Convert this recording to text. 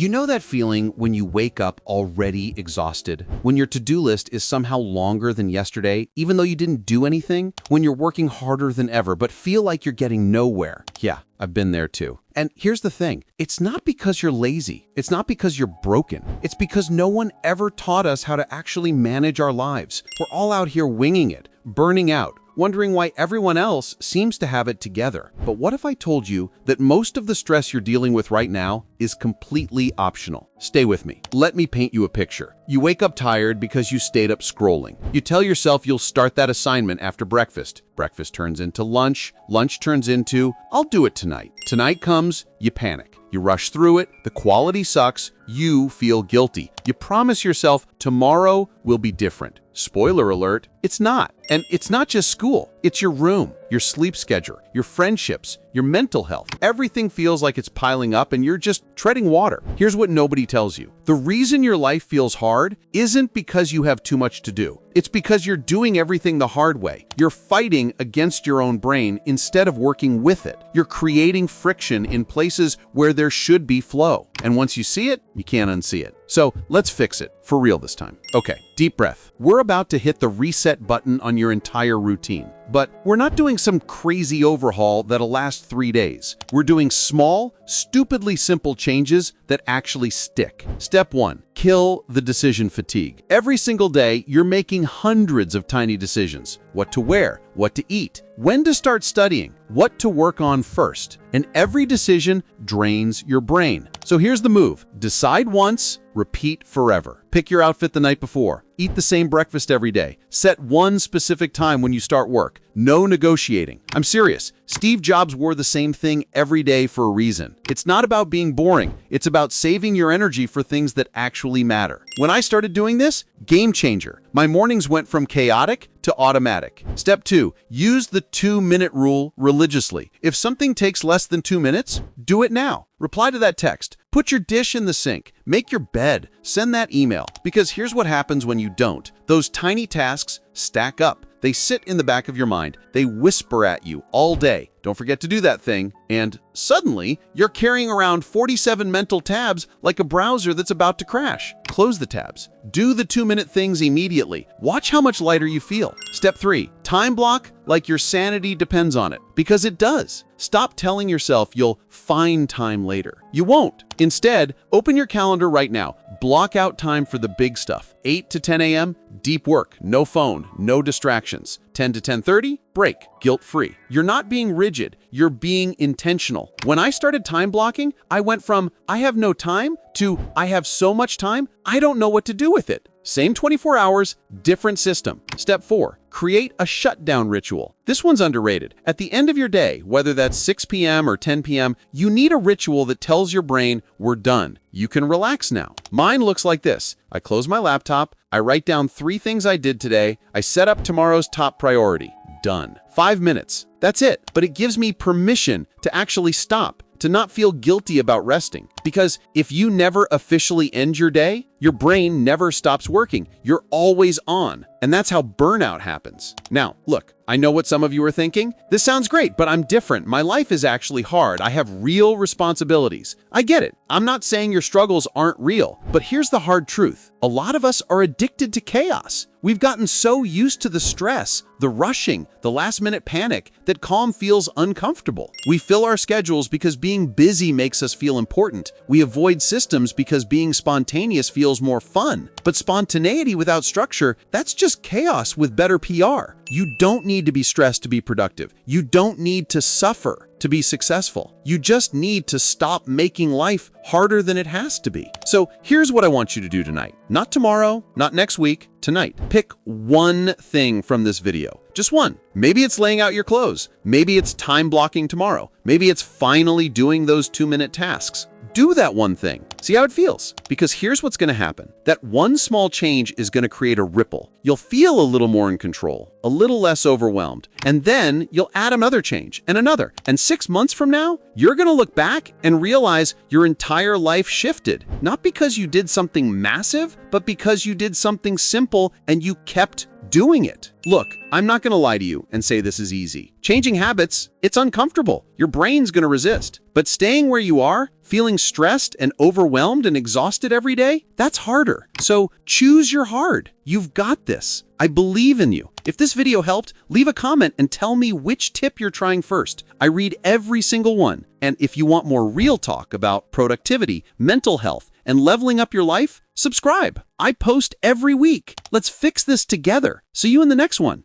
You know that feeling when you wake up already exhausted? When your to-do list is somehow longer than yesterday, even though you didn't do anything? When you're working harder than ever, but feel like you're getting nowhere? Yeah, I've been there too. And here's the thing, it's not because you're lazy. It's not because you're broken. It's because no one ever taught us how to actually manage our lives. We're all out here winging it, burning out, wondering why everyone else seems to have it together. But what if I told you that most of the stress you're dealing with right now is completely optional? Stay with me. Let me paint you a picture. You wake up tired because you stayed up scrolling. You tell yourself you'll start that assignment after breakfast. Breakfast turns into lunch. Lunch turns into, I'll do it tonight. Tonight comes, you panic. You rush through it, the quality sucks, you feel guilty. You promise yourself tomorrow will be different. Spoiler alert, it's not. And it's not just school, it's your room, your sleep schedule, your friendships, your mental health. Everything feels like it's piling up and you're just treading water. Here's what nobody tells you. The reason your life feels hard isn't because you have too much to do. It's because you're doing everything the hard way. You're fighting against your own brain instead of working with it. You're creating friction in places where there should be flow. And once you see it, you can't unsee it. So let's fix it, for real this time. Okay, deep breath. We're about to hit the reset button on your entire routine. But we're not doing some crazy overhaul that'll last 3 days. We're doing small, stupidly simple changes that actually stick. Step 1, kill the decision fatigue. Every single day, you're making hundreds of tiny decisions. What to wear, what to eat, when to start studying, what to work on first. And every decision drains your brain. So here's the move. Decide once, repeat forever. Pick your outfit the night before. Eat the same breakfast every day. Set one specific time when you start work. No negotiating. I'm serious. Steve Jobs wore the same thing every day for a reason. It's not about being boring. It's about saving your energy for things that actually matter. When I started doing this, game changer. My mornings went from chaotic to automatic. Step 2, use the 2-minute rule religiously. If something takes less than 2 minutes, do it now. Reply to that text. Put your dish in the sink. Make your bed. Send that email. Because here's what happens when you don't. Those tiny tasks stack up. They sit in the back of your mind. They whisper at you all day. Don't forget to do that thing. And suddenly, you're carrying around 47 mental tabs like a browser that's about to crash. Close the tabs. Do the 2-minute things immediately. Watch how much lighter you feel. Step 3, time block like your sanity depends on it. Because it does. Stop telling yourself you'll find time later. You won't. Instead, open your calendar right now. Block out time for the big stuff. 8 to 10 a.m., deep work, no phone, no distractions. 10 to 10:30, break, guilt-free. You're not being rigid, you're being intentional. When I started time blocking, I went from I have no time to I have so much time, I don't know what to do with it. Same 24 hours, different system. Step 4, create a shutdown ritual. This one's underrated. At the end of your day, whether that's 6 p.m. or 10 p.m., you need a ritual that tells your brain, we're done. You can relax now. Mine looks like this. I close my laptop, I write down 3 things I did today, I set up tomorrow's top priority. Done. 5 minutes. That's it. But it gives me permission to actually stop, to not feel guilty about resting. Because if you never officially end your day, your brain never stops working. You're always on. And that's how burnout happens. Now, look, I know what some of you are thinking. This sounds great, but I'm different. My life is actually hard. I have real responsibilities. I get it. I'm not saying your struggles aren't real, but here's the hard truth. A lot of us are addicted to chaos. We've gotten so used to the stress, the rushing, the last-minute panic that calm feels uncomfortable. We fill our schedules because being busy makes us feel important. We avoid systems because being spontaneous feels more fun. But spontaneity without structure, that's just chaos with better PR. You don't need to be stressed to be productive. You don't need to suffer to be successful. You just need to stop making life harder than it has to be. So here's what I want you to do tonight. Not tomorrow, not next week, tonight. Pick one thing from this video. Just one. Maybe it's laying out your clothes. Maybe it's time blocking tomorrow. Maybe it's finally doing those 2-minute tasks. Do that one thing. See how it feels. Because here's what's going to happen. That one small change is going to create a ripple. you'll feel a little more in control, a little less overwhelmed, and then you'll add another change and another. And 6 months from now, you're going to look back and realize your entire life shifted. Not because you did something massive, but because you did something simple and you kept doing it. Look, I'm not going to lie to you and say this is easy. Changing habits, it's uncomfortable. Your brain's going to resist. But staying where you are, feeling stressed and overwhelmed and exhausted every day, that's harder. So choose your hard. You've got this. I believe in you. If this video helped, leave a comment and tell me which tip you're trying first. I read every single one. And if you want more real talk about productivity, mental health, and leveling up your life, subscribe. I post every week. Let's fix this together. See you in the next one.